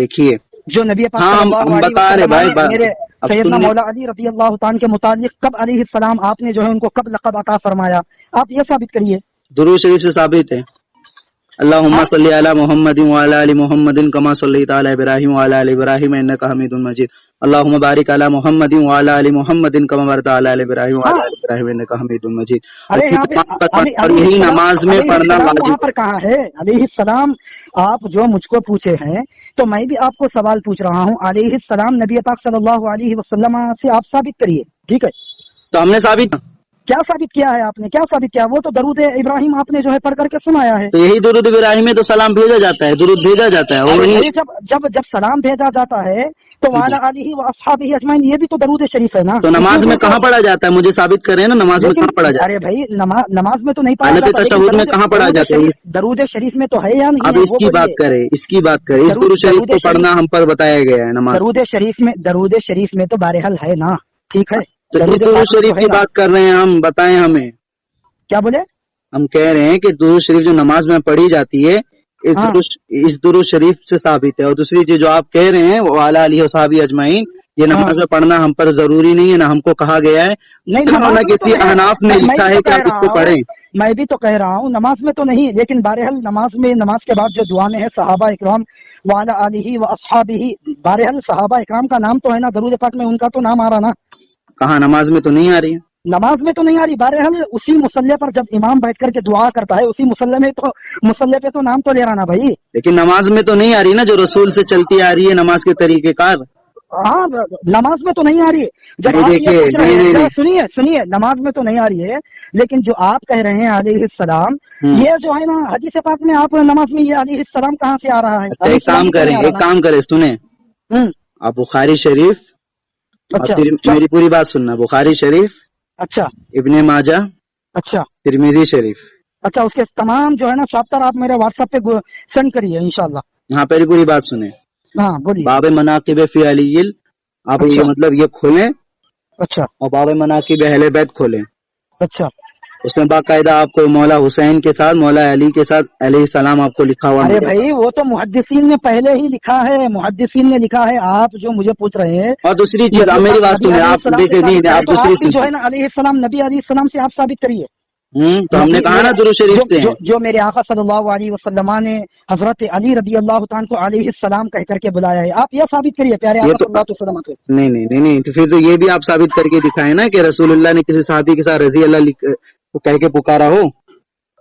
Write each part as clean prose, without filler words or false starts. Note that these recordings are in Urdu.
دیکھیے جو نبی پاک ہاں صلی اللہ ہم علیہ بتا رہے وسلم بھائی نے میرے اب سیدنا تم نے مولا علی رضی اللہ تعالیٰ کے متعلق کب علیہ السلام آپ نے جو ہے ان کو کب لقب عطا فرمایا، آپ یہ ثابت کریے. درود شریف سے ثابت ہے. اللہم ہاں صلی علی محمد وعلی آل محمد کما صلیت علی ابراہیم وعلی آل ابراہیم انک حمید مجید. اللہم بارک علی محمد وعلی آل محمد کما بارکت علی آل ابراہیم ہاں. وعلی آل ابراہیم انک حمید مجید. ارے یہاں پہ اور علیہ یہی السلام نماز میں علیہ پڑھنا السلام وہاں واجب پر ہے. کہاں ہے؟ علیہ السلام آپ جو مجھ کو پوچھے ہیں تو میں بھی آپ کو سوال پوچھ رہا ہوں. علیہ السلام نبی پاک صلی اللہ علیہ وسلم سے آپ ثابت کریے. ٹھیک ہے، تو ہم نے ثابت کیا ثابت کیا ہے آپ نے؟ کیا ثابت کیا؟ وہ تو درود ابراہیم آپ نے جو ہے پڑھ کر کے سنایا ہے. تو یہی درود ابراہیم میں تو سلام بھیجا جاتا ہے، درود بھیجا جاتا ہے. اور ارے وہی بھائی جب سلام بھیجا جاتا ہے تو وعلی آلہ و اصحابہ اجمعین یہ بھی تو درود شریف ہے نا. تو اس نماز بھی میں تو کہاں پڑھا جاتا ہے؟ مجھے ثابت کریں نا نماز میں لیکن کہاں پڑھا جاتا ارے ہے؟ بھائی نماز میں تو نہیں پڑھا حالت جاتا، لیکن تشہد میں کہاں پڑھا جاتا ہے؟ درود شریف میں تو ہے یا نہیں اب ہے؟ اس وہ کی بولیے. بات کریں، اس کی بات کریں. اس درود شریف درود کو شریف پڑھنا ہم پر بتایا گیا ہے نماز میں. درود شریف میں تو بہرحال ہے نا. ٹھیک ہے، تو اس درود درود پاک میں شریف تو ہے کی نا. بات کر رہے ہیں ہم، بتائیں ہمیں. کیا بولے؟ ہم کہہ رہے ہیں کہ درود شریف جو نماز میں پڑھی جاتی ہے ہاں اس درود شریف سے ثابت ہے. اور دوسری چیز جو آپ کہہ رہے ہیں وہ اعلی علیہ وصحابہ اجمعین، یہ ہاں نماز میں پڑھنا ہم پر ضروری نہیں ہے، نہ ہم کو کہا گیا ہے، نہیں، نہ نماز میں تو کسی نہیں. احناف نے میں لکھا بھی ہے تو کہ کہہ آپ اس رہا کو ہوں پڑھیں. میں بھی تو کہہ رہا ہوں نماز میں تو نہیں، لیکن بہرحال نماز کے بعد جو دعائیں ہیں صحابہ اکرام وعلی آلہ و اصحابہ، بہرحال صحابہ اکرام کا نام تو ہے نا درود پاک میں، ان کا تو نام آ رہا نا. کہاں نماز میں تو نہیں آ رہی ہے. نماز میں تو نہیں آ رہی. بہرحال اسی مصلی پر جب امام بیٹھ کر کے دعا کرتا ہے اسی مصلی پہ تو نام تو لے رہا نا بھائی. لیکن نماز میں تو نہیں آ رہی نا، جو رسول سے چلتی آ رہی ہے نماز کے طریقہ کار. ہاں نماز میں تو نہیں آ رہی ہے. جب نہیں آپ یہ دیکھیے، پوچھ رہے نہیں ہیں نہیں ذرا نہیں سنیے نماز میں تو نہیں آ رہی ہے، لیکن جو آپ کہہ رہے ہیں علیہ السلام، ہوں. یہ جو ہے نا حدیث پاک میں آپ نماز میں یہ علیہ السلام کہاں سے آ رہا ہے؟ اچھا علیہ ایک السلام کام بھی تو کریں، نہیں آ ایک رہا کام کریں، سنیں. نا. آپ بخاری شریف، اچھا میری پوری بات سننا. بخاری شریف، اچھا ابن ماجہ، اچھا ترمذی شریف. اچھا اس کے تمام جو ہے نا چیپٹر آپ میرے واٹس ایپ پہ سینڈ کریے انشاءاللہ. ہاں پہلی پوری بات سنیں. ہاں بولیے. باب مناقب فی علی، آپ اچھا یہ مطلب یہ کھولیں اچھا اور باب مناقب اہل بیت کھولیں. اچھا اس میں باقاعدہ آپ کو مولا حسین کے ساتھ مولا علی کے ساتھ علیہ السلام آپ کو لکھا ہوا ارے ملے گا. بھائی وہ تو محدثین نے پہلے ہی لکھا ہے، محدثین نے لکھا ہے. آپ جو مجھے پوچھ رہے ہیں اور دوسری چیز، آپ نبی میری پاک بات نبی سنیں، علیہ آپ السلام سے دیکھیں ثابت نہیں، کریں آپ تو دوسری آپ بھی جو ہے سنیں. نا علیہ السلام نبی علیہ السلام سے آپ ثابت کریے. تو ہم نے نبی کہا نا میرے درود شریف سے ہیں. جو میرے آقا صلی اللہ علیہ وسلم نے حضرت علی رضی اللہ تعالیٰ کو علیہ السلام کہہ کر کے بلایا ہے، آپ یہ ثابت کریے پیارے یہ آقا تو صلی اللہ علیہ وسلم سے. نہیں نہیں نہیں نہیں، تو پھر تو یہ بھی آپ ثابت کر کے دکھائیں نا کہ رسول اللہ نے کسی صحابی کے ساتھ رضی اللہ کو کہہ کے پکارا ہو.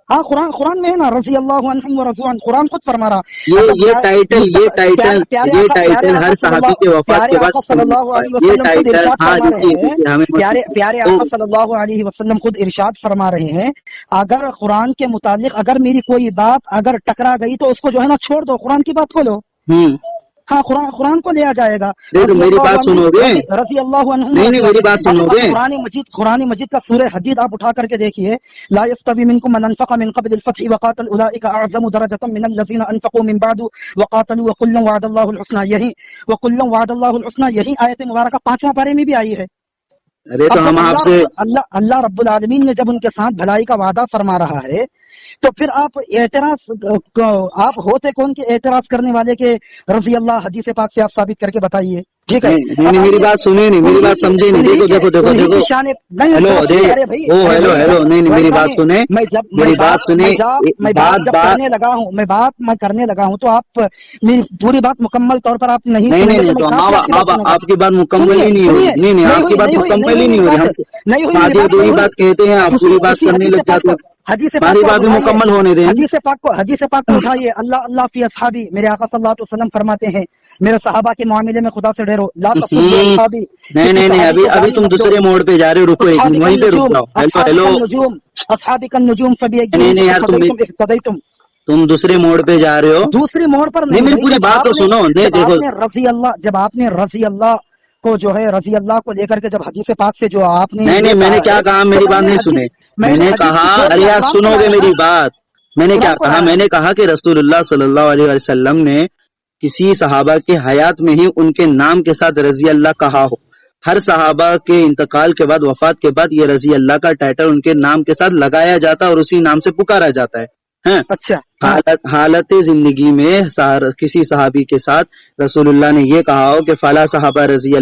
ہاں قرآن میں ہے نا رضی اللہ عنہم و رضوا عنہ، قرآن خود فرما رہا. یہ ٹائٹل ہر صحابی کے وفات پیارے کے بعد آقا اس کو صلی اللہ ملتا علیہ ہے. یہ وسلم خود ٹائٹل، ارشاد ہاں فرما رہے ہیں. دیکھیے ہمیں پیارے آقا صلی اللہ علیہ وسلم خود ارشاد فرما رہے ہیں اگر قرآن کے متعلق اگر میری کوئی بات اگر ٹکرا گئی تو اس کو جو ہے نا چھوڑ دو، قرآن کی بات کو لو. ہاں قرآن کو لیا جائے گا. تو رضی میری اللہ بات عنہم سنو گے؟ رضی اللہ عنہم نہیں نہیں، ورضوا میری عنہ. بات سنو گے؟ قرآن مجید کا سورہ حدید آپ اٹھا کر کے دیکھیے. لا يستوي منكم من انفق من قبل الفتح وقاتل اولئك اعظم درجة من الذين انفقوا من بعد وقاتلوا وكلا وعد الله الحسنى، وكلا وعد الله الحسنى، یہی آیت مبارکہ 5واں پارے میں بھی آئی ہے. ارے اب تو جب ہم آپ سے اللہ رب العالمین نے جب ان کے ساتھ بھلائی کا وعدہ فرما رہا ہے تو پھر آپ ہوتے کون کے اعتراض کرنے والے کے رضی اللہ حدیث پاک سے آپ ثابت کر کے بتائیے. ٹھیک ہے، نہیں اب نہیں، میری آئیے بات سنیں نہیں، میری بات سمجھے نہیں. انہی دیکھو کی شان نہیں. ہیلو ذرا سنیے. ارے بھائی ہیلو نہیں نہیں، میری بات سنیں، میری بات سنیں. میں بات جب کرنے لگا ہوں میں کرنے لگا ہوں تو آپ میری پوری بات مکمل طور پر آپ نہیں نہیں سنیں نہیں گے نہیں، تو میں تو کہاں سے آپ کی بات سنوں گا. آپ کی بات مکمل سنیے ہی نہیں ہوئی. سنیے نہیں نہیں، آپ کی بات مکمل ہی نہیں ہو رہی. ہم نہیں ہوئی میری آدھی بات ادھوری نہیں ہوئی. بات کہتے ہیں، آپ پوری بات کرنے لگ جاتے ہیں. حدیث پاک ہماری کو بات آپ بھی اٹھائیے. مکمل ہونے دیں. حدیث پاک کو اٹھائیے. اللہ فی اصحابی، میرے آقا صلی اللہ علیہ وسلم فرماتے ہیں میرے صحابہ کے معاملے میں خدا سے ڈرو. لا تسبوا اصحابی، نہیں کسی نہیں نہیں، صحابی کو ابھی گالی تم مت دو. دوسرے موڑ پہ جا رہے ہو. رکو ایک اصحابی منٹ، کن وہیں پہ رک نجوم، جاؤ. ہیلو اصحابی ہیلو کن نجوم، اصحابی کن نجوم نہیں نہیں یار، اقتدیتم. تم دوسرے موڑ پہ جا رہے ہو. دوسری موڑ پر نہیں، نہیں میری بھائی. پوری بات تو سنو. نہیں دیکھو، جب آپ نے رضی اللہ کو جو ہے رضی اللہ کو لے کر کے جب حدیث پاک سے جو آپ نے نہیں یہ نہیں، میں نے کہا کیا ہے کہا؟ تو میری میں بات نے نہیں حدیث سنے. میں میں نے نے حدیث کہا، کو چھوڑ ارے دیا، یار قرآن کو سنو گے لایا نا. میری بات؟ میں نے کیا قرآن کو کہا؟ لایا میں نا. نے کہا کہ رسول اللہ صلی اللہ علیہ وسلم نے کسی صحابہ کے حیات میں ہی ان کے نام کے ساتھ رضی اللہ کہا ہو. ہر صحابہ کے انتقال کے بعد، وفات کے بعد، یہ رضی اللہ کا ٹائٹل ان کے نام کے ساتھ لگایا جاتا ہے اور اسی نام سے پکارا جاتا ہے. ہیں. اچھا ہاں حالت زندگی میں کسی صحابی کے ساتھ رسول اللہ نے یہ کہا ہو کہ فلاں صحابہ رضی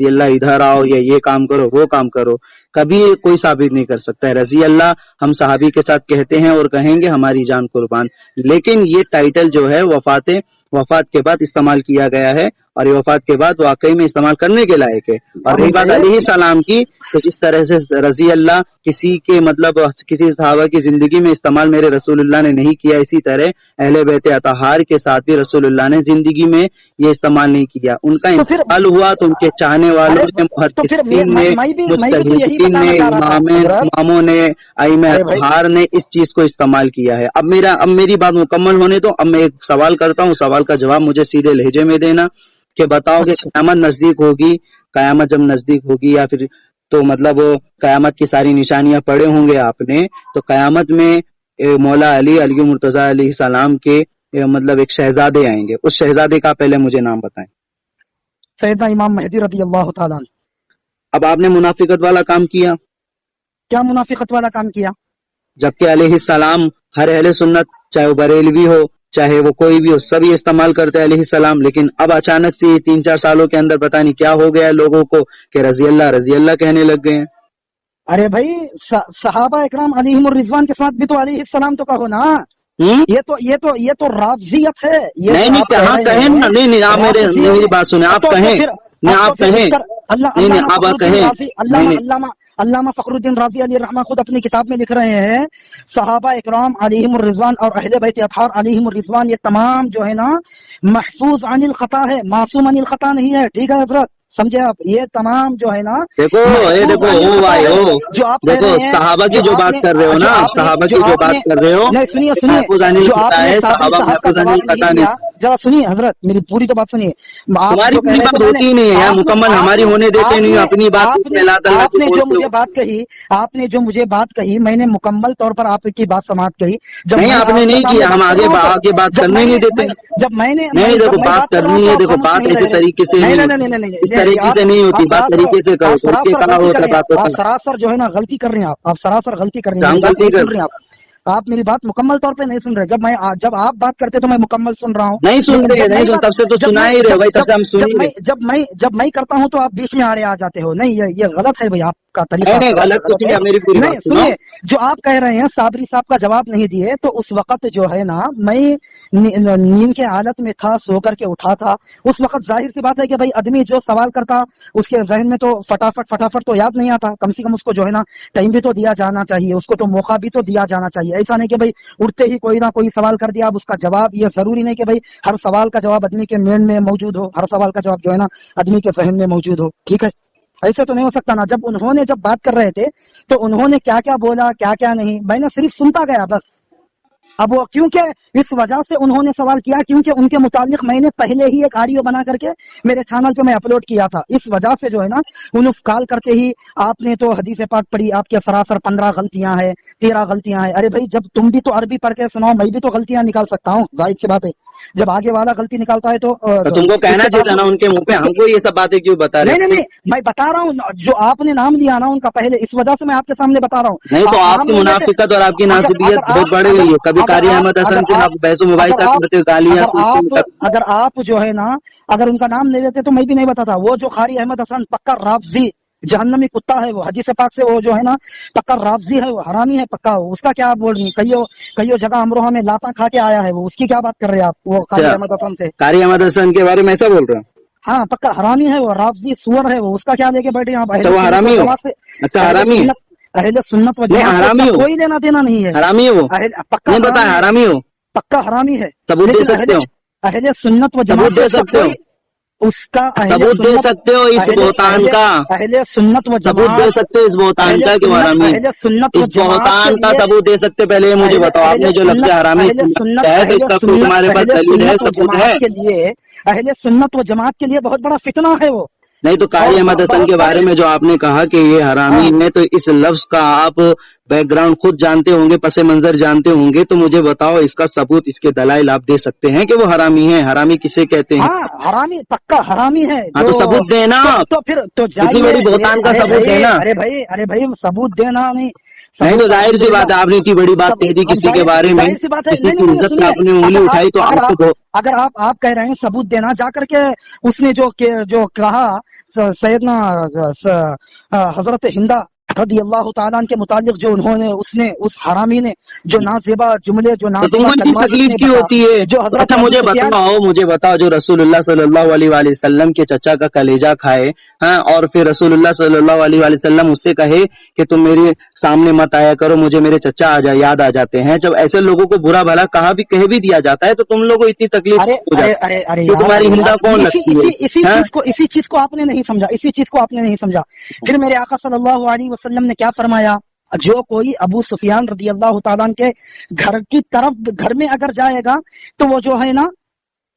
اللہ ادھر آؤ، یا یہ کام کرو وہ کام کرو، کبھی کوئی ثابت نہیں کر سکتا ہے. رضی اللہ ہم صحابی کے ساتھ کہتے ہیں اور کہیں گے، ہماری جان قربان. لیکن یہ ٹائٹل جو ہے وفات کے بعد استعمال کیا گیا ہے، اور یہ وفات کے بعد واقعی میں استعمال کرنے کے لائق ہے. اور رہی بات علیہ السلام کی، تو جس طرح سے رضی اللہ کسی صحابہ کی زندگی میں استعمال میرے رسول اللہ نے نہیں کیا، اسی طرح اہل بیت اطہار کے ساتھ بھی رسول اللہ نے زندگی میں یہ استعمال نہیں کیا. ان کا انتقال ہوا تو ان کے چاہنے والوں نے، محدثین نے، مجتہدین نے، اماموں نے، ائمہ اطہار نے اس چیز کو استعمال کیا ہے. اب میری بات مکمل ہونے تو اب میں ایک سوال کرتا ہوں، سوال کا جواب مجھے سیدھے لہجے میں دینا کہ بتاؤ کہ قیامت نزدیک ہوگی، قیامت جب نزدیک ہوگی، یا پھر تو مطلب قیامت کی ساری نشانیاں پڑھے ہوں گے آپ نے، تو قیامت میں مولا علی مرتضی علیہ السلام کے مطلب ایک شہزادے آئیں گے. اس شہزادے کا پہلے مجھے نام بتائیں. سیدنا امام مہدی رضی اللہ تعالیٰ عنہ. اب آپ نے منافقت والا کام کیا. کیا منافقت والا کام کیا؟ جبکہ علیہ السلام ہر اہل سنت، چاہے وہ بریلوی ہو چاہے وہ کوئی بھی ہو، سب یہ استعمال کرتے علیہ السلام. لیکن اب اچانک سے 3-4 سالوں کے اندر پتہ نہیں کیا ہو گیا لوگوں کو کہ رضی اللہ کہنے لگ گئے ہیں. ارے بھائی صحابہ اکرام علیہم الرضوان کے ساتھ بھی تو علیہ السلام تو کہو نا. یہ تو رافضیت ہے. نہیں کہاں کہیں نا. نہیں آپ میری بات سنیں، آپ کہیں نہیں، آپ کہیں نہیں، آپ کہیں. علامہ فخر الدین رازی علیہ الرحمہ خود اپنی کتاب میں لکھ رہے ہیں، صحابہ اکرام علیہم الرضوان اور اہل بیت اطہار علیہم الرضوان یہ تمام جو ہے نا محفوظ عن الخطا ہے، معصوم عن الخطا نہیں ہے. ٹھیک ہے حضرت، سمجھے آپ؟ یہ تمام جو ہے نا دیکھو جو آپ دیکھو صحابہ کی جو بات کر رہے ہو نا، صحابہ کی جو بات کر رہے ہو، سنیے جو آپ نے صحابہ محفوظ عن الخطا نہیں. ذرا سنیے حضرت، میری پوری تو بات سنیے. ہماری پوری بات ہوتی نہیں ہے، مکمل ہماری ہونے دیتے نہیں، اپنی بات آپ نے جو مجھے بات کہی میں نے مکمل طور پر آپ کی بات سماعت کہی. نہیں آپ نے نہیں کیا، ہم آگے بات کرنے نہیں دیتے. جب میں نے نہیں دیکھو بات کرنی ہے، دیکھو بات ایسے طریقے سے اس طریقے سے نہیں ہوتی، بات طریقے سے کرو. آپ سراسر جو ہے نا غلطی کر رہے ہیں. آپ سراسر غلطی کر رہے ہیں. آپ میری بات مکمل طور پہ نہیں سن رہے. جب آپ بات کرتے تو میں مکمل سن رہا ہوں. نہیں سن رہے، نہیں سن، تب سے تو سنا ہی رہے بھائی، تب سے ہم سن رہے. جب میں کرتا ہوں تو آپ بیچ میں آ جاتے ہو. نہیں یہ غلط ہے بھائی، آپ کا طریقہ غلط ہے. میری پوری بات سنیے، جو آپ کہہ رہے ہیں صابری صاحب کا جواب نہیں دیے، تو اس وقت جو ہے نا میں نیند کے حالت میں تھا، سو کر کے اٹھا تھا. اس وقت ظاہر سی بات ہے کہ بھائی آدمی جو سوال کرتا اس کے ذہن میں تو فٹافٹ تو یاد نہیں آتا. کم سے کم اس کو جو ہے نا ٹائم بھی تو دیا جانا چاہیے، اس کو تو موقع بھی تو دیا جانا چاہیے. ایسا نہیں کہ بھائی اٹھتے ہی کوئی نہ کوئی سوال کر دیا، اب اس کا جواب. یہ ضروری نہیں کہ بھائی ہر سوال کا جواب آدمی کے مین میں موجود ہو، ہر سوال کا جواب جو ہے نا آدمی کے ذہن میں موجود ہو. ٹھیک ہے، ایسے تو نہیں ہو سکتا نا. جب انہوں نے بات کر رہے تھے تو انہوں نے کیا کیا بولا، کیا کیا نہیں، میں نے صرف سنتا گیا بس. اب وہ کیونکہ اس وجہ سے انہوں نے سوال کیا، کیونکہ ان کے متعلق میں نے پہلے ہی ایک آڈیو بنا کر کے میرے چینل پہ میں اپلوڈ کیا تھا. اس وجہ سے جو ہے نا انہوں کال کرتے ہی آپ نے تو حدیث پاک پڑھی، آپ کے سراسر 15 غلطیاں ہیں، 13 غلطیاں ہیں. ارے بھائی جب تم بھی تو عربی پڑھ کے سناؤ، میں بھی تو غلطیاں نکال سکتا ہوں. ظاہر سی بات ہے جب آگے والا غلطی نکالتا ہے تو تم کو کہنا چاہیے نا ان کے منہ پہ، ہم کو یہ سب باتیں کیوں بتا رہے؟ نہیں میں بتا رہا ہوں جو آپ نے نام لیا نا ان کا پہلے، اس وجہ سے میں آپ کے سامنے بتا رہا ہوں. نہیں تو آپ کی منافقت اور آپ کی ناصبیت بہت بڑھ گئی ہے. کبھی قاری احمد حسن سے آپ بحث و مباحثہ کرتے، گالیاں سنتے. اگر آپ جو ہے نا اگر ان کا نام لے لیتے تو میں بھی نہیں بتاتا. وہ جو قاری احمد حسن پکا رافضی جہنمی کتا ہے، وہ حدیث پاک سے وہ جو ہے نا پکا رافضی ہے، وہ حرامی ہے پکا. اس کا کیا آپ بول رہی ہیں؟ کئیوں جگہ امروہہ میں لاتا کھا کے آیا ہے وہ، اس کی کیا بات کر رہے ہیں آپ؟ وہ قاری احمد حسن سے، قاری احمد حسن کے بارے میں ایسا بول رہے ہیں؟ ہاں پکا حرامی ہے وہ، رافضی سور ہے وہ. اس کا کیا لے کے بیٹھے آپ؟ وہ حرامی ہو؟ اچھا حرامی ہے، اہل سنت و جماعت سے کوئی لینا دینا نہیں ہے. حرامی ہے وہ، پکا نہیں بتایا حرامی ہو، پکا حرامی ہے. ثبوت دے سکتے ہو؟ اہل سنت و جماعت دے سکتے ہو؟ اس کا ثبوت دے سکتے ہو اس بہتان کا؟ اہل سنت و ثبوت دے سکتے ہو اس بہتان کا کہ حرامی؟ اہل سنت و اس بہتان کا ثبوت دے سکتے؟ پہلے مجھے بتاؤ، آپ نے جو لفظ حرامی ہے تو اس کا کوئی تمہارے پاس دلیل ہے، ثبوت ہے؟ اہل سنت و جماعت کے لیے بہت بڑا فتنہ ہے وہ. نہیں تو قاری احمد حسن کے بارے میں جو آپ نے کہا کہ یہ حرامی ہے، تو اس لفظ کا آپ بیک گراؤنڈ خود جانتے ہوں گے، پس منظر جانتے ہوں گے، تو مجھے بتاؤ اس کا ثبوت، اس کے دلائل آپ دے سکتے ہیں کہ وہ حرامی ہے؟ حرامی کسے کہتے ہیں؟ حرامی پکا حرامی ہے تو ثبوت دینا، تو پھر تو اتنی بڑی بہتان کا ثبوت دینا. ارے بھائی ثبوت دینا نہیں، نہیں تو ظاہر سی بات ہے آپ نے اتنی بڑی بات کہہ دی کسی کے بارے میں, ظاہر سی بات ہے. کسی کی عزت پہ آپ نے انگلی اٹھائی تو آپ کو اگر آپ کہہ رہے ہیں ثبوت دینا, جا کر کے اس نے جو کہا سیدنا حضرت ہندا رضی اللہ تعالیٰ کے متعلق, جو انہوں نے اس حرامی نے جو نازیبا جملے جو تو تم نازیبا کو اتنی کلمات تکلیف کی ہوتی ہے. جو حضرت اچھا مجھے بتاؤ جو رسول اللہ صلی اللہ علیہ وآلہ وسلم کے چچا کا کلیجہ کھائے, ہاں, اور پھر رسول اللہ صلی اللہ علیہ وآلہ وسلم اس سے کہے کہ تم میرے سامنے مت آیا کرو, مجھے میرے چچا یاد آ جاتے ہیں. جب ایسے لوگوں کو برا بھلا کہہ بھی دیا جاتا ہے تو تم لوگوں کو اتنی تکلیف ہو جاتی ہے کہ تمہاری ہندا کون لگتی ہے. اسی چیز کو آپ نے نہیں سمجھا. پھر میرے آقا صلی اللہ علیہ وسلم نے کیا فرمایا, جو کوئی ابو سفیان رضی اللہ تعالیٰ کے گھر کی طرف گھر میں اگر جائے گا تو وہ جو ہے نا,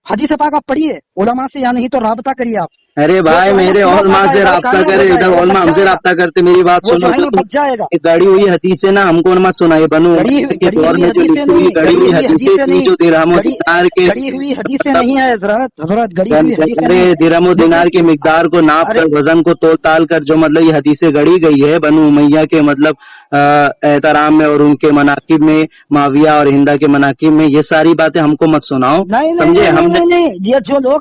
حدیث پاک آپ پڑھیے علماء سے یا نہیں تو رابطہ کریے آپ. ارے بھائی میرے علماء سے رابطہ کرے, ادھر علماء ہم سے رابطہ کرتے, میری بات سنو. بچ جائے گا. گاڑی ہوئی حدیث سے نا ہم کو مت سنائے بنو کے دور میں جو لکھی ہوئی گڑی ہوئی حدیثیں تھی جو درہم و دینار کے گڑی ہوئی حدیثیں نہیں ہے حضرت, گڑی ہوئی حدیثیں ارے درہم و دینار کے مقدار کو ناپ کر وزن کو تول تال کر جو مطلب یہ حدیثیں گڑی گئی ہے بنو امیہ کے مطلب احترام میں اور ان کے مناقب میں, معاویہ اور ہندا کے مناقب میں, یہ ساری باتیں ہم کو مت سناؤ, سمجھے. ہم نے یہ جو لوگ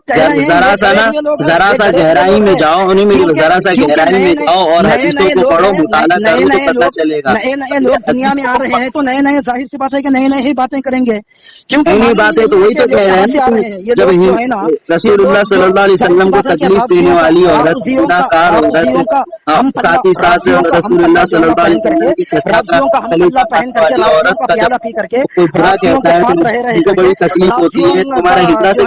ذرا سا گہرائی میں جاؤ, انہیں میں ذرا سا گہرائی میں جاؤ اور حدیثوں کو پڑھو, مطالعہ کرو تو پتہ چلے گا. نئے لوگ دنیا میں آ رہے ہیں تو نئے ظاہر سی بات ہے کہ نئے ہی باتیں کریں گے, کیونکہ نئی باتیں تو وہی تو کہہ رہے ہیں. جب رسول اللہ صلی اللہ علیہ وسلم کو تکلیف دینے والی عورت صدا کار عورت, ساتھ ہی ساتھ رسول اللہ صلی اللہ علیہ وسلم کی عورت کوئی برا کہتا ہے تو بڑی تکلیف ہوتی ہے. تمہارا ہندا سے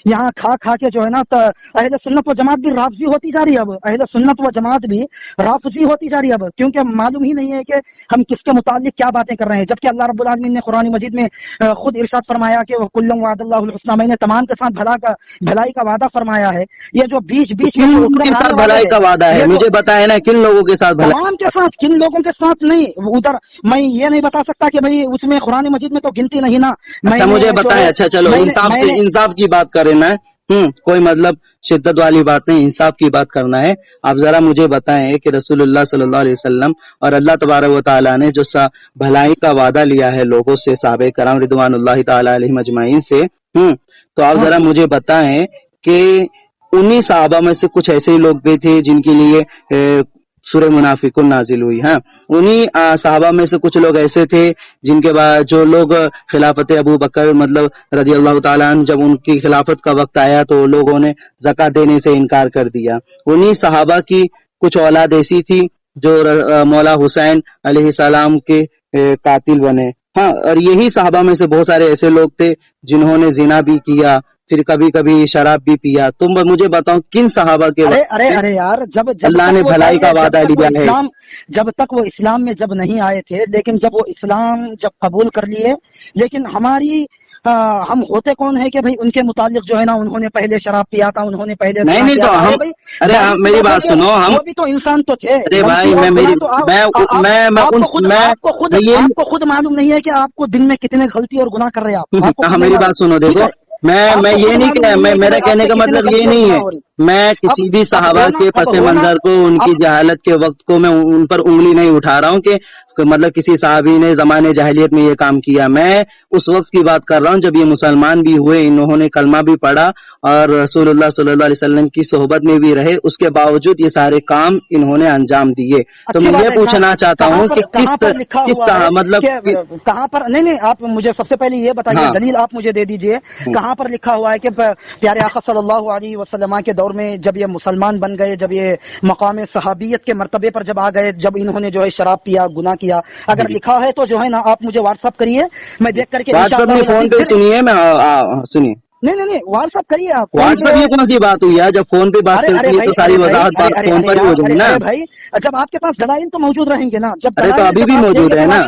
یہاں کھا کے جو ہے نا اہل سنت و جماعت بھی رافضی ہوتی جا رہی ہے. اب اہل سنت و جماعت بھی رافضی ہوتی جا رہی ہے اب, کیونکہ معلوم ہی نہیں ہے کہ ہم کس کے متعلق کیا باتیں کر رہے ہیں, جبکہ اللہ رب العالمین نے قرآن مجید میں خود ارشاد فرمایا کہ کل وعد اللہ الحسنى, میں نے تمام کے ساتھ بھلائی کا وعدہ فرمایا ہے. یہ جو بیچ میں بھلائی کا وعدہ ہے, مجھے بتائے نا کن لوگوں کے ساتھ تمام کے ساتھ, کن لوگوں کے ساتھ نہیں. ادھر میں یہ نہیں بتا سکتا کہ بھائی اس میں قرآن مجید میں تو گنتی نہیں نا. مجھے بتائیں. اچھا چلو انصاف کی بات کریں نا, کوئی مطلب شدت والی بات نہیں, انصاف کی بات کرنا ہے. آپ ذرا مجھے بتائیں کہ رسول اللہ صلی اللہ علیہ وسلم اور اللہ تبارک و تعالیٰ نے جو بھلائی کا وعدہ لیا ہے لوگوں سے, صحابہ کرام رضوان اللہ تعالی علیہم اجمعین سے, تو آپ ذرا مجھے بتائیں کہ انہی صحابہ میں سے کچھ ایسے ہی لوگ بھی تھے جن کے لیے سورہ منافقون نازل ہوئی. ہاں, انہی صحابہ میں سے کچھ لوگ ایسے تھے جن کے بعد جو لوگ خلافت ابو بکر مطلب رضی اللہ تعالیٰ عنہ, جب ان کی خلافت کا وقت آیا تو لوگوں نے زکوٰۃ دینے سے انکار کر دیا. انہی صحابہ کی کچھ اولاد ایسی تھی جو مولا حسین علیہ السلام کے قاتل بنے. ہاں, اور یہی صحابہ میں سے بہت سارے ایسے لوگ تھے جنہوں نے زنا بھی کیا, پھر کبھی کبھی شراب بھی پیا. تم مجھے بتاؤ کن صحابہ کے ارے یار, جب اللہ نے بھلائی کا وعدہ لیا ہے. جب تک وہ اسلام میں جب نہیں آئے تھے, لیکن جب وہ اسلام جب قبول کر لیے, لیکن ہم ہوتے کون ہے کہ بھائی ان کے متعلق جو ہے نا انہوں نے پہلے شراب پیا تھا, انہوں نے پہلے نہیں تو ہم, ارے میری بات سنو, ہم بھی تو انسان تو تھے. ارے بھائی آپ کو خود معلوم نہیں ہے کہ آپ کو دن میں کتنے غلطی اور گناہ کر رہے ہیں آپ. میری بات سنو, دیکھو میں یہ نہیں کہ میرا کہنے کا مطلب یہ نہیں ہے میں کسی بھی صحابہ کے پس منظر کو, ان کی جہالت کے وقت کو میں ان پر انگلی نہیں اٹھا رہا ہوں کہ مطلب کسی صحابی نے زمانے جاہلیت میں یہ کام کیا. میں اس وقت کی بات کر رہا ہوں جب یہ مسلمان بھی ہوئے, انہوں نے کلمہ بھی پڑھا اور رسول اللہ صلی اللہ علیہ وسلم کی صحبت میں بھی رہے, اس کے باوجود یہ سارے کام انہوں نے انجام دیے. تو میں یہ پوچھنا چاہتا ہوں کہ کس مطلب کہاں پر, نہیں آپ مجھے سب سے پہلے یہ بتائیے, دلیل آپ مجھے دے دیجئے, کہاں پر لکھا ہوا ہے کہ پیارے آقا صلی اللہ علیہ وسلم کے دور میں جب یہ مسلمان بن گئے, جب یہ مقام صحابیت کے مرتبے پر جب آ گئے, جب انہوں نے جو ہے شراب پیا, گناہ کیا, اگر لکھا ہے تو جو ہے نا آپ مجھے واٹس ایپ کریے, میں دیکھ کر کے واٹس ایپ میں فون پہ سنیے, میں سنیے نہیں واٹس ایپ کریے آپ. واٹس ایپ یہ کون سی بات ہوئی ہے, جب فون پہ بات کرتی ہے تو ساری وضاحت بات فون پر ہی ہو جائے نا. بھائی جب آپ کے پاس دلائل تو موجود رہیں گے نا, جب ارے تو ابھی بھی موجود ہے نا.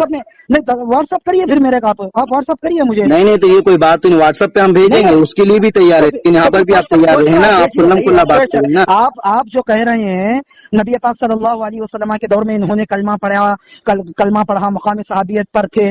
نہیں واٹس ایپ کریے پھر میرے آپ واٹس ایپ کریے مجھے. نہیں تو یہ کوئی بات نہیں, واٹس ایپ پہ ہم بھیجیں گے, اس کے لیے بھی تیار ہے, لیکن یہاں پر بھی آپ تیار رہیں نا, آپ کھلم کھلا بات کریں نا. آپ جو کہہ رہے ہیں نبی پاک صلی اللہ علیہ وسلم کے دور میں انہوں نے کلمہ پڑھا, مقام صحابیت پر تھے,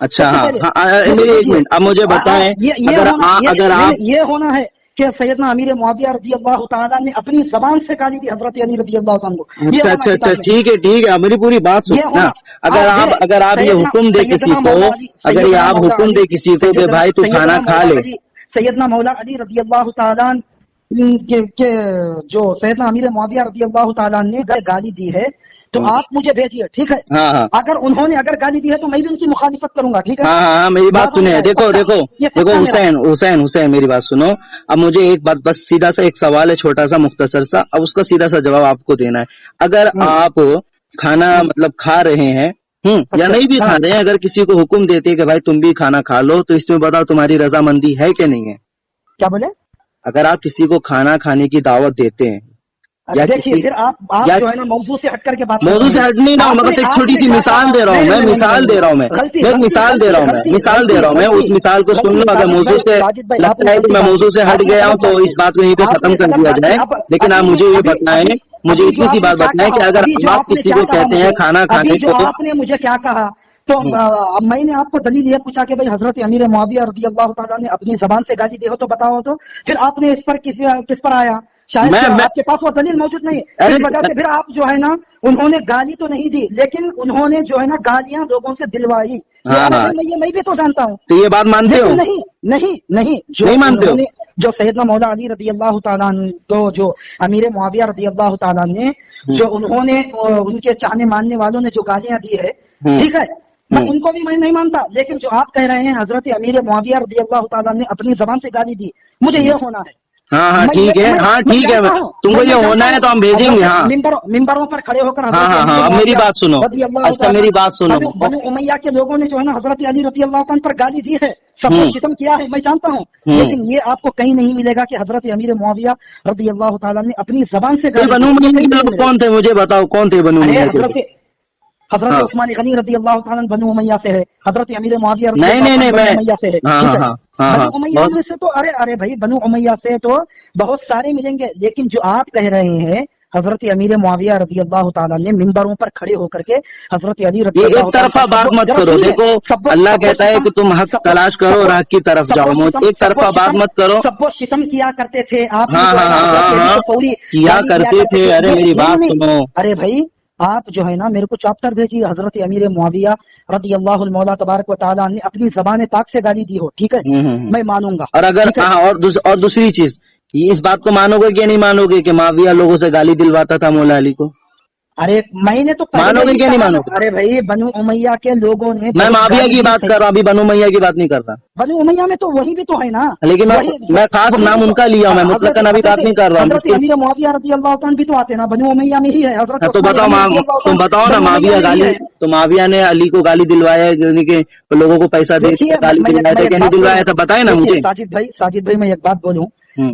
اچھا سب سے ہاں پہلے ہاں میری ایک منٹ اب مجھے بتائیں اگر آپ یہ ہونا ہے کہ سیدنا امیر معاویہ رضی اللہ تعالیٰ نے اپنی زبان سے گالی دی حضرت علی رضی اللہ تعالیٰ کو. یہ اچھا ہونا اچھا اچھا کتاب میں ٹھیک ہے میری پوری بات یہ سنو نا. ہونا. اگر آپ یہ حکم دے کسی کو اگر یہ آپ حکم دے کسی کو کہ بھائی تو کھانا کھا لے. سیدنا مولا علی رضی اللہ تعالیٰ کے جو سیدنا امیر معاویہ رضی اللہ تعالیٰ نے گالی دی ہے تو آپ مجھے بھیجیے, ٹھیک ہے. ہاں ہاں اگر انہوں نے اگر گالی دی ہے تو میں بھی ان کی مخالفت کروں گا, ٹھیک ہے. ہاں میری بات سنیں. دیکھو حسین میری بات سنو. اب مجھے ایک بات بس سیدھا سا ایک سوال ہے چھوٹا سا مختصر سا, اب اس کا سیدھا سا جواب آپ کو دینا ہے. اگر آپ کھانا مطلب کھا رہے ہیں یا نہیں بھی کھا رہے ہیں, اگر کسی کو حکم دیتے کہ بھائی تم بھی کھانا کھا لو تو اس میں بتاؤ تمہاری رضامندی ہے کہ نہیں ہے؟ کیا بولے؟ اگر آپ کسی کو کھانا کھانے کی دعوت دیتے ہیں دیکھیے پھر آپ جو ہے نا موضوع سے ہٹ کر کے بات موضوع سے ہٹ نہیں رہا ہوں میں, بس ایک چھوٹی سی مثال دے رہا ہوں میں مثال دے رہا ہوں میں اس مثال کو سن لو. اگر موضوع سے لگتا ہے کہ میں موضوع سے ہٹ گیا ہوں تو اس بات کو یہیں پہ ختم کر دیا جائے. لیکن آپ مجھے یہ بتائیں, مجھے اتنی سی بات بتائیں کہ اگر آپ کسی کو کہتے ہیں کھانا کھانے کو, آپ نے مجھے کیا کہا تو میں نے آپ کو دلیل یہ پوچھا کہ بھائی حضرت امیر معاویہ رضی اللہ تعالیٰ نے اپنی زبان سے گالی دی ہو تو بتاؤ, تو پھر آپ نے اس پر کس پر آیا؟ شاید آپ کے پاس وہ دلیل موجود نہیں ہے, اس وجہ سے پھر آپ جو ہے نا انہوں نے گالی تو نہیں دی لیکن انہوں نے جو ہے نا گالیاں لوگوں سے دلوائی. میں بھی تو جانتا ہوں. تو یہ بات مانتے ہو؟ نہیں مانتے ہو. جو سیدنا مولا علی رضی اللہ تعالیٰ کو جو امیر معاویہ رضی اللہ تعالیٰ نے جو انہوں نے ان کے چاہنے ماننے والوں نے جو گالیاں دی ہے, ٹھیک ہے, میں ان کو بھی میں نہیں مانتا. لیکن جو آپ کہہ رہے ہیں حضرت امیر معاویہ رضی اللہ تعالیٰ نے اپنی زبان سے گالی دی, مجھے یہ ہونا ہے. ہاں ٹھیک ہے تم کو یہ ہونا ہے تو ہم بھیجیں گے. ممبروں پر کھڑے ہو کر ہاں میری بات سنو. اچھا میری بات سنو. بنو امیہ کے لوگوں نے جو ہے نا حضرت علی رضی اللہ عنہ پر گالی دی ہے, سب کو ستم کیا ہے, میں جانتا ہوں. لیکن یہ آپ کو کہیں نہیں ملے گا کہ حضرت امیر معاویہ رضی اللہ تعالیٰ نے اپنی زبان سے بنو امیہ کے لوگ کون تھے مجھے بتاؤ, کون تھے بنو امیہ کے لوگ؟ حضرت عثمان غنی رضی اللہ تعالیٰ بنو امیہ سے ہے, حضرت امیر معاویہ رضی نہیں بنو امیہ سے ہے. بنو امیہ میں سے تو ارے بھائی بنو امیہ سے تو بہت سارے ملیں گے, لیکن جو آپ کہہ رہے ہیں حضرت امیر معاویہ رضی اللہ تعالیٰ نے منبروں پر کھڑے ہو کر کے حضرت علی رضی اللہ ایک طرفہ بات مت کرو. دیکھو اللہ کہتا ہے کہ تم حق تلاش کرو اور حق کی طرف جاؤ, ایک طرفہ بات مت کرو. سب کو ستم کیا کرتے تھے آپ, کیا کرتے تھے. ارے میری بات سنو. ارے بھائی آپ جو ہے نا میرے کو چاپٹر بھیجیے حضرت امیر معاویہ رضی اللہ المولا تبارک و تعالیٰ نے اپنی زبان پاک سے گالی دی ہو, ٹھیک ہے, میں مانوں گا. اور اگر اور دوسری چیز اس بات کو مانو گے کہ نہیں مانو گے کہ معاویہ لوگوں سے گالی دلواتا تھا مولا علی کو؟ ارے میں نے تو مانو گے کہ نہیں مانو گے؟ ارے بھائی بنو امیہ کے لوگوں نے, میں معاویہ کی بات کر رہا ہوں, ابھی بنو امیہ کی بات نہیں کر رہا. بنو امیہ میں تو وہی بھی تو ہے نا, لیکن میں خاص نام ان کا لیا ہوں, میں مطلق ابھی بات نہیں کر رہا ہوں. حضرت امیر معاویہ رضی اللہ عنہ بھی تو آتے نا, بنو امیہ میں ہی ہے. حضرت تو بتاؤ نا معاویہ گالی, تو معاویہ نے علی کو گالی دلوایا یعنی کہ لوگوں کو پیسہ دے گالی دلوایا تھا کہ نہیں دلوایا تھا, بتائے نا مجھے. ساجد بھائی میں ایک بات بولوں,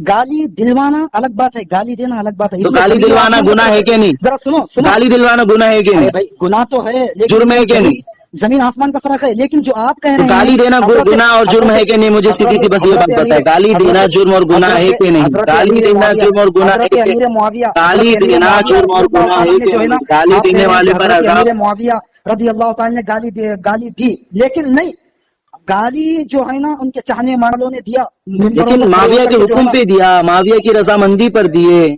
گالی دلوانا الگ بات ہے, گالی دینا الگ بات ہے. تو گالی دلوانا گناہ ہے کہ نہیں؟ ذرا سنو, گالی دلوانا گناہ ہے کہ نہیں؟ بھائی گناہ تو ہے, جرم ہے کہ نہیں؟ زمین آسمان کا فرق ہے. لیکن جو آپ کہہ رہے ہیں گالی دینا گناہ اور جرم ہے کہ نہیں, مجھے سیدھی سی بس یہ بات بتائے. گالی دینا جرم اور گناہ ہے کہ نہیں؟ گالی دینا جرم اور گناہ ہے کہ نہیں؟ گالی دینا جرم اور گناہ ہے کہ نہیں؟ گالی دینے والے پر عذاب. معاویہ رضی اللہ تعالیٰ نے گالی دی, لیکن نہیں, گالی جو ہے نا ان کے چاہنے والوں نے دیا, لیکن معاویہ کے حکم پہ دیا, معاویہ کی رضامندی پر دیے,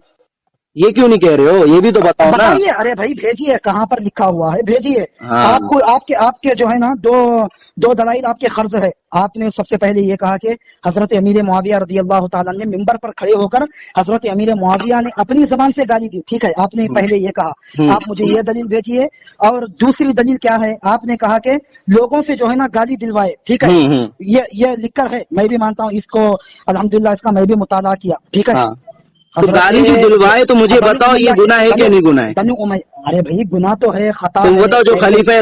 یہ کیوں نہیں کہہ رہے ہو؟ یہ بھی تو بتاؤ نا. ارے بھائی بھیجیے, کہاں پر لکھا ہوا ہے, بھیجیے. ہاں. آپ کے جو ہے نا دو دلائل آپ کے قرض ہے. آپ نے سب سے پہلے یہ کہا کہ حضرت امیر معاویہ رضی اللہ تعالیٰ نے منبر پر کھڑے ہو کر حضرت امیر معاویہ نے اپنی زبان سے گالی دی, ٹھیک ہے, آپ نے پہلے یہ کہا. آپ مجھے یہ دلیل بھیجیے. اور دوسری دلیل کیا ہے, آپ نے کہا کہ لوگوں سے جو ہے نا گالی دلوائے, ٹھیک ہے, یہ لکھ کر ہے, میں بھی مانتا ہوں اس کو, الحمدللہ اس کا میں بھی مطالعہ کیا, ٹھیک ہے. تو گالی جو دلوائے تو مجھے بتاؤ یہ گناہ ہے کہ نہیں گناہ ہے؟ ارے بھائی گناہ تو ہے, خطا تم بتاؤ. جو خلیفہ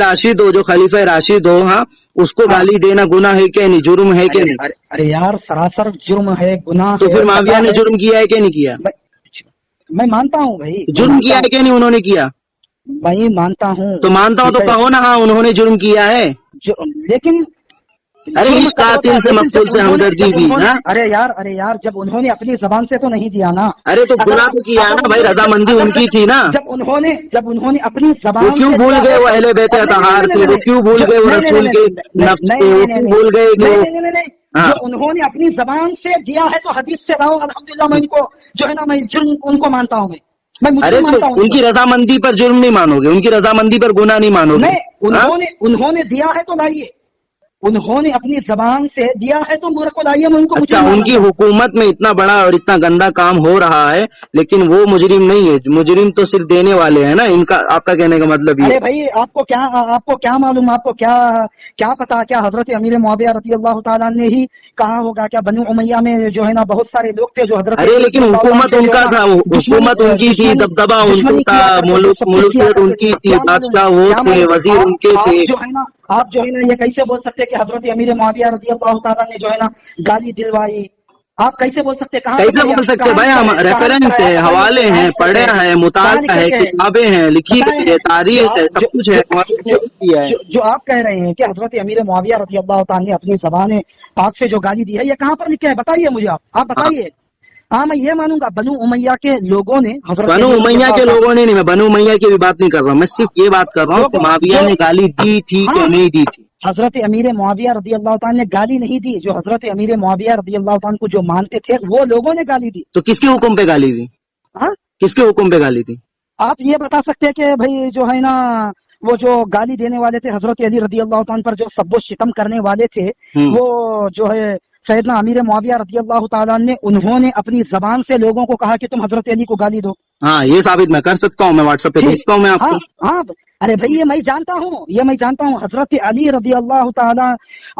راشد ہو ہاں, اس کو گالی دینا گناہ ہے کہ نہیں, جرم ہے کہ نہیں؟ ارے یار سراسر جرم ہے, گناہ. تو پھر معاویہ نے جرم کیا ہے کہ نہیں کیا؟ میں مانتا ہوں بھائی, جرم کیا ہے کہ نہیں انہوں نے کیا؟ میں مانتا ہوں. تو مانتا ہوں تو کہو نا ہاں انہوں نے جرم کیا ہے. لیکن ارے اس قاتل سے مقتول سے ہمدردی بھی نا. ارے یار جب انہوں نے اپنی زبان سے تو نہیں دیا نا. ارے تو گناہ تو کیا نا بھائی, رضامندی ان کی تھی نا. جب انہوں نے اپنی زبان وہ کیوں بھول گئے وہ اہل بیت اطہار تھے, وہ کیوں بھول گئے وہ رسول کے نفس تھے, وہ کیوں بھول گئے کہ جو انہوں نے اپنی زبان سے دیا ہے تو حدیث سے لاؤ. الحمدللہ میں ان کو جو ہے نا میں جرم ان کو مانتا ہوں. ارے تو ان کی رضامندی پر جرم نہیں مانو گے, ان کی رضامندی پر گناہ نہیں مانو گے. انہوں نے دیا ہے تو لائیے, انہوں نے اپنی زبان سے دیا ہے تو میرے کو لائیے. میں ان کو اچھا, ان کی حکومت میں اتنا بڑا اور اتنا گندا کام ہو رہا ہے لیکن وہ مجرم نہیں ہے, مجرم تو صرف دینے والے ہیں نا. ان کا آپ کا کہنے کا مطلب یہ. ارے بھائی آپ کو کیا معلوم, آپ کو کیا پتا, کیا حضرت امیر معاویہ رضی اللہ تعالیٰ نے ہی کہا ہوگا؟ کیا بنو امیہ میں جو ہے نا بہت سارے لوگ تھے جو حضرت, ارے لیکن حکومت ان کا تھا, حکومت ان کی تھی, دبدبا ان کو تھا, ملوکیت ان کی تھی, بادشاہ وہ تھے, وزیر ان کے تھے. آپ جو ہے نا یہ کیسے بول سکتے کہ حضرت امیر معاویہ رضی اللہ تعالیٰ نے جو ہے نا گالی دلوائی؟ آپ کیسے بول سکتے؟ کیسے بول سکتے بھائی؟ ہم ریفرنس ہے, حوالے ہیں, پڑھے ہیں, مطالعہ ہے, کتابیں ہیں, لکھی گئی ہے, تاریخ ہے, سب کچھ ہے. جو آپ کہہ رہے ہیں کہ حضرت امیر معاویہ رضی اللہ تعالیٰ نے اپنی زبان پاک سے جو گالی دی ہے, یہ کہاں پر لکھا ہے؟ بتائیے مجھے, آپ بتائیے. ہاں میں یہ مانوں گا بنو امیہ کے لوگوں نے, بنو امیہ کے لوگوں نے نہیں, میں بنو امیہ کی بھی بات نہیں کر رہا ہوں, میں صرف یہ بات کر رہا ہوں کہ معاویہ نے گالی دی تھی کہ نہیں دی تھی. حضرت امیر معاویہ رضی اللہ تعالیٰ نے گالی نہیں دی, جو حضرت امیر معاویہ رضی اللہ تعالیٰ کو جو مانتے تھے وہ لوگوں نے گالی دی. تو کس کے حکم پہ گالی دی؟ کس کے حکم پہ گالی دی؟ آپ یہ بتا سکتے ہیں کہ بھائی جو ہے نا وہ جو گالی دینے والے تھے حضرت علی رضی اللہ تعالیٰ پر, جو سب و ستم کرنے والے تھے, وہ جو ہے سیدنا امیر معاویہ رضی اللہ تعالیٰ نے, انہوں نے اپنی زبان سے لوگوں کو کہا کہ تم حضرت علی کو گالی دو. ہاں یہ ثابت میں کر سکتا ہوں, میں واٹس ایپ پہ بھیجتا ہوں میں آپ کو. ہاں ارے بھائی یہ میں جانتا ہوں, حضرت علی رضی اللہ تعالیٰ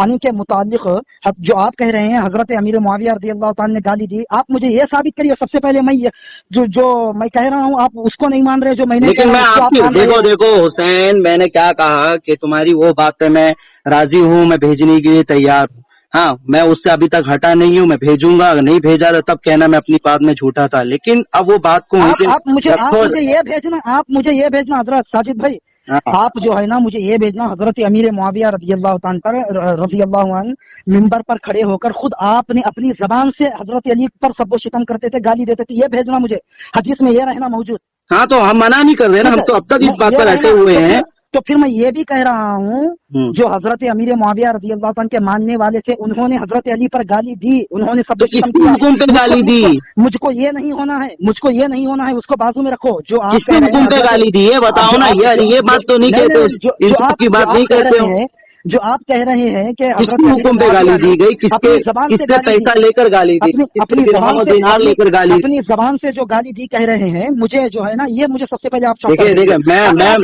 عنہ کے متعلق جو آپ کہہ رہے ہیں حضرت امیر معاویہ رضی اللہ تعالیٰ نے گالی دی, آپ مجھے یہ ثابت کریے. سب سے پہلے میں جو میں کہہ رہا ہوں آپ اس کو نہیں مان رہے جو میں نے. لیکن میں آپ کی دیکھو حسین, میں نے کیا کہا کہ تمہاری وہ بات پہ میں راضی ہوں, میں بھیجنے کے لیے تیار ہوں. ہاں میں اس سے ابھی تک ہٹا نہیں ہوں, میں بھیجوں گا. اگر نہیں بھیجا تھا تب کہنا میں اپنی بات میں جھوٹا تھا, لیکن اب وہ بات کو آپ مجھے یہ بھیجنا حضرت ساجد بھائی, آپ جو ہے نا مجھے یہ بھیجنا حضرت امیر معاویہ رضی اللہ عنہ ممبر پر کھڑے ہو کر خود آپ نے اپنی زبان سے حضرت علی پر سب و شتم کرتے تھے, گالی دیتے تھے, یہ بھیجنا مجھے. حدیث میں یہ رہنا موجود. ہاں تو ہم منع نہیں کر رہے نا, ہم تو اب تک اس بات پر اٹے ہوئے ہیں. تو پھر میں یہ بھی کہہ رہا ہوں جو حضرت امیر معاویہ رضی اللہ عنہ کے ماننے والے تھے انہوں نے حضرت علی پر گالی دی, انہوں نے سب حکم پہ گالی دی. مجھ کو یہ نہیں ہونا ہے, اس کو بازو میں رکھو. جو آپ کس حکم پہ گالی دی ہے بتاؤ نا یار, یہ بات تو نہیں کہتے, اس کی بات نہیں کہتے ہو. جو آپ کہہ رہے ہیں کہ کس کے حکم پہ گالی دی گئی, کس سے پیسہ لے کر گالی دی, اپنی زبان سے جو گالی دی کہہ رہے ہیں, مجھے جو ہے نا یہ مجھے سب سے پہلے آپ دیکھیں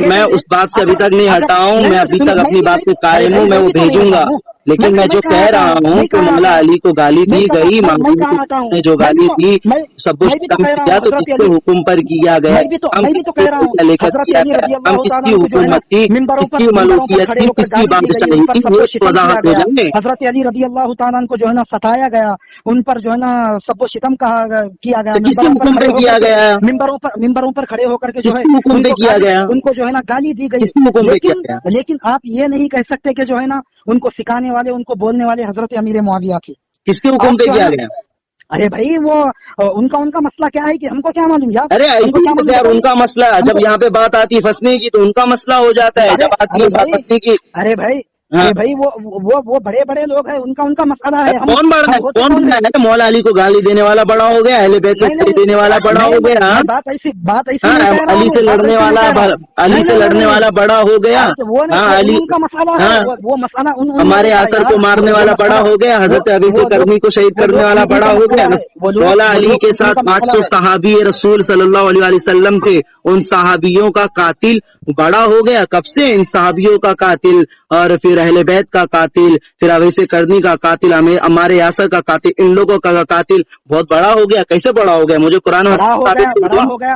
میں اس بات سے ابھی تک نہیں ہٹا ہوں, میں ابھی تک اپنی بات پہ قائم ہوں, میں وہ بھیجوں گا. لیکن میں جو کہہ رہا ہوں کہ مولا علی کو گالی دی گئی, نے جو گالی دی سب کچھ کم کیا تو کس کے حکم پر کیا گیا, ہم کس کی حکومت تھی, کس کی ملوکیت تھی, کس کی بادشاہی تھی, حضرت علی رضی اللہ تعالیٰ کو جو ہے نا ستایا گیا, ان پر جو ہے نا سب و شتم کیا گیا, کس کے حکم پہ کیا گیا, ممبروں پر کھڑے ہو کر کے جو ہے حکم پہ کیا گیا, ان کو جو ہے نا گالی دی گئی. لیکن آپ یہ نہیں کہہ سکتے کہ جو ہے نا ان کو سکھانے والے, ان کو بولنے والے حضرت امیر معاویہ تھے. کس کے حکم پہ کیا گیا؟ ارے بھائی وہ ان کا مسئلہ کیا ہے کہ ہم کو کیا معلوم یار. ارے یار ان کا مسئلہ, جب یہاں پہ بات آتی پھنسنے کی تو ان کا مسئلہ ہو جاتا ہے, جب آتی ہے بات پھنسنے کی. ارے بھائی وہ بڑے بڑے لوگ ہیں, ان کا مسئلہ ہے. کون بڑا ہے؟ مولا علی کو گالی دینے والا بڑا ہو گیا, اہل بیت کو گالی دینے والا بڑا ہو گیا, بات ایسی علی سے لڑنے والا بڑا ہو گیا, علی کا مسئلہ, وہ مسئلہ ہمارے آثر کو مارنے والا بڑا ہو گیا, حضرت ابی سے کرنی کو شہید کرنے والا بڑا ہو گیا. مولا علی کے ساتھ 800 صحابی رسول صلی اللہ علیہ وسلم تھے, ان صحابیوں کا قاتل بڑا ہو گیا. کب سے ان صحابیوں کا قاتل, اور پھر اہل بیت کا قاتل, پھر اویس کرنی کا قاتل, ہمارے یاسر کا قاتل, ان لوگوں کا قاتل بہت بڑا ہو گیا. کیسے بڑا ہو گیا؟ مجھے قرآن بڑا ہو گیا.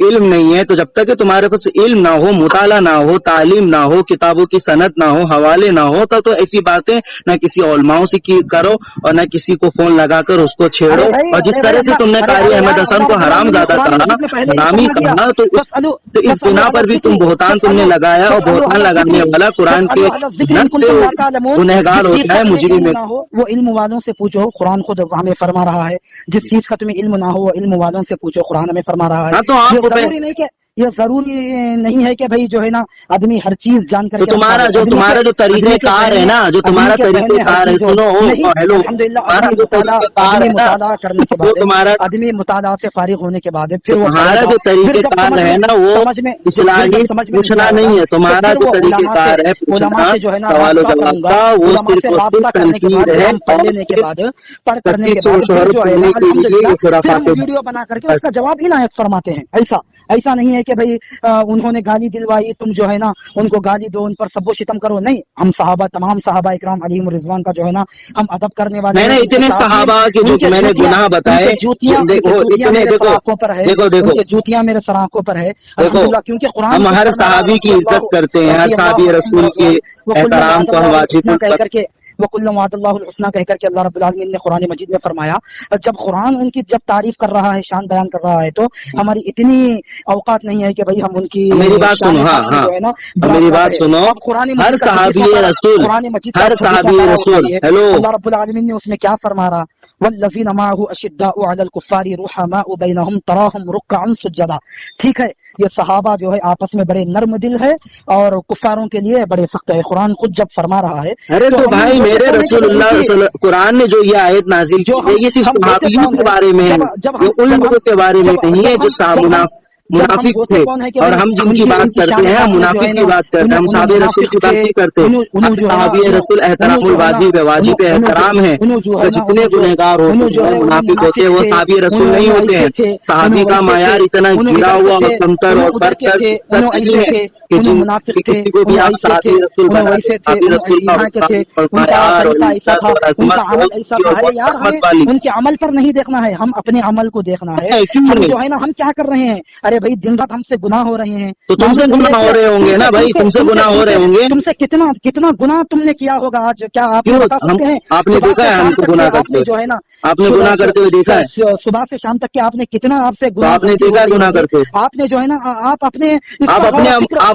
علم نہیں ہے، تو جب تک کہ تمہارے پاس علم نہ ہو، مطالعہ نہ ہو، تعلیم نہ ہو، کتابوں کی سند نہ ہو، حوالے نہ ہو، تو ایسی باتیں نہ کسی علماؤں سے کرو اور نہ کسی کو فون لگا کر اس کو چھیڑو. اور جس طرح سے تم نے قاری احمد حسن کو حرام زادہ کہا، حرامی کہا، تو اس بنا پر بھی تم بہتان تم نے لگایا، اور بہتان لگانے والا قرآن کے نص سے گنہگار ہوتا ہے، مجرم ہے. وہ علم والوں سے پوچھو، قرآن خود ہمیں فرما رہا ہے جس چیز کا تمہیں علم نہ ہو وہ علم والوں سے پوچھو، قرآن ہمیں فرما رہا ہے. ہاں، تو آپ کو یہ ضروری نہیں ہے کہ بھائی جو ہے نا آدمی ہر چیز جان کر تو تمہارا جو طریقہ کار ہے نا، جو تمہارا طریقہ کار ہے، سنو ہیلو، تمہارا جو طریقہ کار ہے نا، مطالعہ کرنے کے بعد تمہارا آدمی مطالعہ سے فارغ ہونے کے بعد پھر تمہارا جو طریقہ کار ہے نا وہ اصلاحی پوچھنا نہیں ہے. تمہارا جو طریقہ کار ہے پوچھنا، سوال و جواب کا، وہ صرف اور صرف تنقید ہے. پڑھ لینے کے بعد پڑھ کرنے کے بعد جو ہے نا ویڈیو بنا کر کے اس کا جواب عنایت فرماتے ہیں. ایسا نہیں ہے کہ بھائی انہوں نے گالی دلوائی، تم جو ہے نا ان کو گالی دو، ان پر سب و شتم کرو. نہیں، ہم صحابہ، تمام صحابہ اکرام علیہم رضوان کا جو ہے نا ہم ادب کرنے والے. میں نے اتنے صحابہ کے جو میں نے گناہ بتائے، دیکھو جوتیاں میرے سراخوں پر ہے، کیونکہ قرآن ہم ہر صحابی کی عزت کرتے ہیں، ہر صحابی رسول کے احترام کو ہم واجب کر کے وَكُلٌّ وَعَدَ اللَّهُ الْحُسْنَى کہہ کر کے اللہ رب العالمین نے قرآن مجید میں فرمایا. جب قرآن ان کی جب تعریف کر رہا ہے، شان بیان کر رہا ہے، تو ہماری اتنی اوقات نہیں ہے کہ بھئی ہم ان کی میری بات سنو. میری بات سنو. ہر صحابی رسول، ہر صحابی رسول، ہیلو، اللہ رب العالمین نے اس میں کیا فرما رہا؟ والذین معه اشداء علی الکفار رحماء بینہم تراہم رکعا سجدا. ٹھیک ہے، یہ صحابہ جو ہے آپس میں بڑے نرم دل ہے اور کفاروں کے لیے بڑے سخت ہے. قرآن خود جب فرما رہا ہے، ارے تو بھائی میرے رسول اللہ قرآن نے جو یہ آیت نازل کی ہے، یہ صرف صحابیوں کے بارے میں ہے، یہ ان لوگوں کے بارے میں نہیں ہے جو منافق تھے. اور ہم جن کی بات کرتے ہیں، ہم منافق کی بات کرتے ہیں، ہم صحابہ رسول کی بات نہیں کرتے. صحابہ رسول احترام الواجب ہے، واجب احترام ہے. جتنے گنہگار ہوتے ہیں منافق ہوتے ہیں، وہ صحابہ رسول نہیں ہوتے ہیں. صحابی کا معیار اتنا گرا ہوا اور کمتر اور برتر نہیں ہے کہ کسی کو بھی آپ صحابہ رسول بنا دیں. صحابہ رسول کا معیار اور عزت اور عظمت والی. ان کے عمل پر نہیں دیکھنا ہے، ہم اپنے عمل کو دیکھنا ہے. ہم جو ہے نا ہم کیا کر رہے ہیں؟ ارے بھائی دن رات ہم سے گناہ ہو رہے ہیں. تو تم سے گناہ ہو رہے ہوں گے نا بھائی، تم سے گناہ ہو رہے ہوں گے. تم سے کتنا گناہ تم نے کیا ہوگا آج؟ کیا آپ بتا سکتے ہیں؟ آپ نے دیکھا ہے ہم کو گناہ کرتے ہوئے؟ جو ہے نا آپ نے گناہ کرتے ہوئے دیکھا ہے؟ صبح سے شام تک کہ آپ نے کتنا آپ سے گناہ، آپ نے دیکھا ہے گناہ کرتے؟ آپ نے جو ہے نا آپ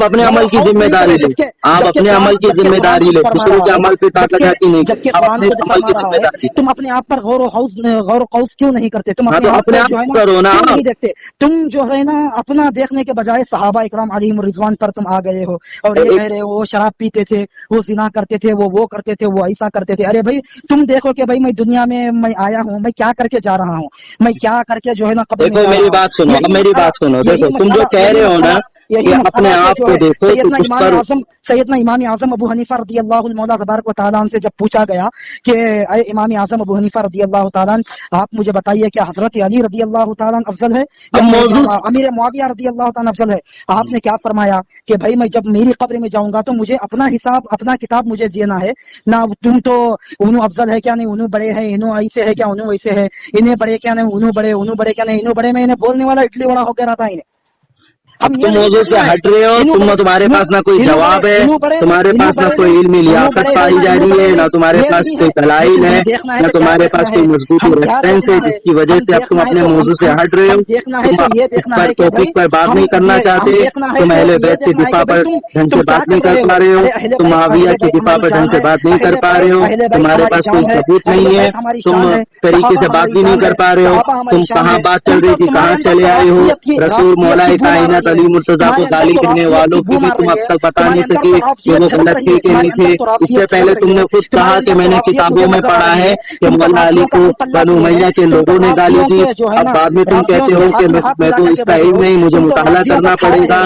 اپنے عمل کی ذمہ داری لیں. آپ اپنے عمل کی ذمہ داری لیں، دوسروں کے عمل پہ تاک لگاتی نہیں. جبکہ قرآن خود فرما رہا ہے تم اپنے آپ پر غور و خوض کیوں نہیں کرتے؟ تم اپنے آپ جو ہے نا نہیں دیکھتے. تم جو ہے نا اپنا دیکھنے کے بجائے صحابہ اکرام علیہم رضوان پر تم آ گئے ہو اور یہ کہہ رہے ہو وہ شراب پیتے تھے، وہ زنا کرتے تھے، وہ کرتے تھے، وہ ایسا کرتے تھے. ارے بھائی تم دیکھو کہ بھائی میں دنیا میں آیا ہوں، میں کیا کر کے جا رہا ہوں، میں کیا کر کے جو ہے نا قبر میں. میری بات سنو، دیکھو تم جو کہہ رہے ہو نا، یہ اپنے آپ کو دیکھو. سیدنا امام اعظم ابو حنیفہ رضی اللہ المولا تبارک و تعالیٰ عنہ سے جب پوچھا گیا کہ اے امام اعظم ابو حنیفہ رضی اللہ تعالیٰ آپ مجھے بتائیے کہ حضرت علی رضی اللہ تعالیٰ افضل ہے یا امیر معاویہ رضی اللہ تعالیٰ افضل ہے؟ آپ نے کیا فرمایا کہ بھائی میں جب میری قبر میں جاؤں گا تو مجھے اپنا حساب، اپنا کتاب مجھے دینا ہے نہ. تم تو انہوں افضل ہے کیا نہیں، انہوں بڑے ہیں، انہوں ایسے ہے کیا، انہوں ویسے ہے، انہیں بڑے کیا نہیں، انہوں بڑے کیا نہیں، انہوں بڑے میں انہیں بولنے والا اڈلی وڑا ہو کے رہتا ہے. تم موضوع سے ہٹ رہے ہو. تمہارے پاس نہ کوئی جواب ہے، تمہارے پاس نہ کوئی علمی لیاقت پائی جا رہی ہے، نہ تمہارے پاس کوئی دلائل ہے، نہ تمہارے پاس کوئی مضبوط ریفرنس ہے جس کی وجہ سے اب تم اپنے موضوع سے ہٹ رہے ہو. اس پر ٹاپک پر بات نہیں کرنا چاہتے. تم اہل بیت کے دفاع پر ڈھنگ سے بات نہیں کر پا رہے ہو، تم معاویہ کے دفاع پر ڈھنگ سے بات نہیں کر پا رہے ہو، تمہارے پاس کوئی ثبوت نہیں ہے، تم طریقے سے بات بھی نہیں کر پا رہے ہو. تم کہاں بات چل رہی تھی، کہاں چلے آئے ہو. رسول مولا کائنات علی مرتضیٰ کو گالی کرنے والوں کی بھی تم اب تک بتا نہیں سکے کہ وہ غلط تھے کہ نہیں تھے. اس سے پہلے تم نے خود کہا کہ میں نے کتابوں میں پڑھا ہے کہ مولا علی کو بنو امیہ کے لوگوں نے گالی دی. اب بعد میں تم کہتے ہو کہ میں تو اس کا علم نہیں، مجھے مطالعہ کرنا پڑے گا.